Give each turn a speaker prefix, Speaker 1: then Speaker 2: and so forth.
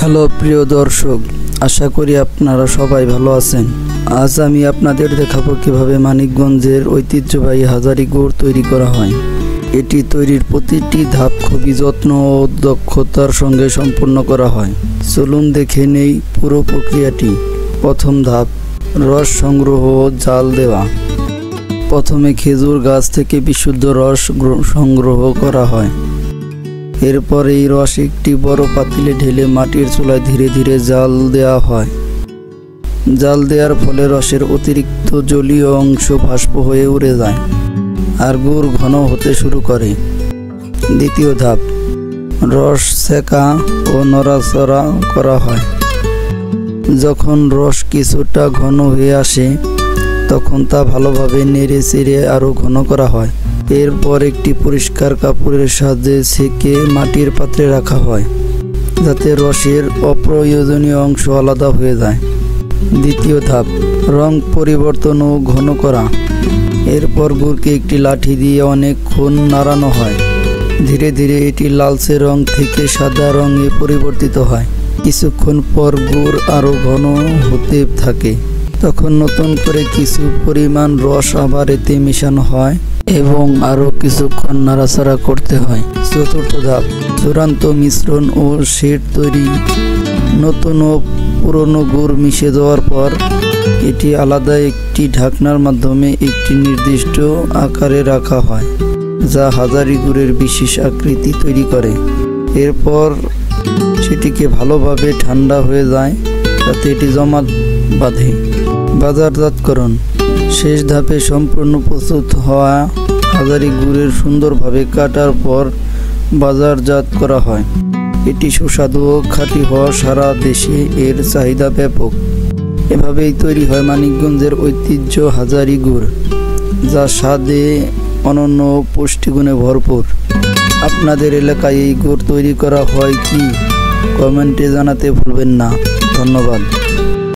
Speaker 1: Hello প্রিয় দর্শক, আশা করি আপনারা সবাই ভালো আছেন। আজ আমি আপনাদের দেখাবো কিভাবে মানিকগঞ্জের ঐতিহ্যবাহী হাজারি গুড় তৈরি করা হয়। এটি তৈরির প্রতিটি ধাপ খুবই যত্ন ও দক্ষতার সঙ্গে সম্পন্ন করা হয়। চলুন দেখে নেই পুরো প্রক্রিয়াটি। প্রথম ধাপ, রস সংগ্রহ ও জাল দেওয়া। প্রথমে খেজুর গাছ থেকে বিশুদ্ধ রস সংগ্রহ করা হয়। এরপর এই রস একটি বড় পাতিলে ঢেলে মাটির চুলায় ধীরে ধীরে জাল দেওয়া হয়। জাল দেওয়ার ফলে রসের অতিরিক্ত জলীয় অংশ বাষ্প হয়ে উড়ে যায় আর গুড় ঘন হতে শুরু করে। দ্বিতীয় ধাপ, রস সেকা ও নড়াচড়া করা হয়। যখন রস কিছুটা ঘন হয়ে আসে তখন তা ভালোভাবে নেড়ে চেড়ে আরও ঘন করা হয়। এরপর একটি পরিষ্কার কাপড়ের সাহায্যে ছেঁকে মাটির পাত্রে রাখা হয়, যাতে রসের অপ্রয়োজনীয় অংশ আলাদা হয়ে যায়। দ্বিতীয় ধাপ, রং পরিবর্তন ও ঘন করা। এরপর গুড়কে একটি লাঠি দিয়ে অনেকক্ষণ নাড়ানো হয়। ধীরে ধীরে এটি লালচে রং থেকে সাদা রঙে পরিবর্তিত হয়। কিছুক্ষণ পর গুড় আরও ঘন হতে থাকে। তখন নতুন করে কিছু পরিমাণ রস আবার এতে মেশানো হয় এবং আরও কিছুক্ষণ নাড়াচাড়া করতে হয়। চতুর্থ ধাপ, চূড়ান্ত মিশ্রণ ও শেড তৈরি। নতুন ও পুরনো গুড় মিশে যাওয়ার পর এটি আলাদা একটি ঢাকনার মাধ্যমে একটি নির্দিষ্ট আকারে রাখা হয়, যা হাজারি গুড়ের বিশেষ আকৃতি তৈরি করে। এরপর সেটিকে ভালোভাবে ঠান্ডা হয়ে যায়, যাতে এটি জমাট বাঁধে। বাজারজাতকরণ। শেষ ধাপে সম্পূর্ণ প্রস্তুত হওয়া হাজারি গুড়ের সুন্দরভাবে কাটার পর বাজারজাত করা হয়। এটি সুস্বাদু ও খাঁটি হওয়া সারা দেশে এর চাহিদা ব্যাপক। এভাবেই তৈরি হয় মানিকগঞ্জের ঐতিহ্য হাজারি গুড়, যা স্বাদে অনন্য ও পুষ্টিগুণে ভরপুর। আপনাদের এলাকায় এই গুড় তৈরি করা হয় কি? কমেন্টে জানাতে ভুলবেন না। ধন্যবাদ।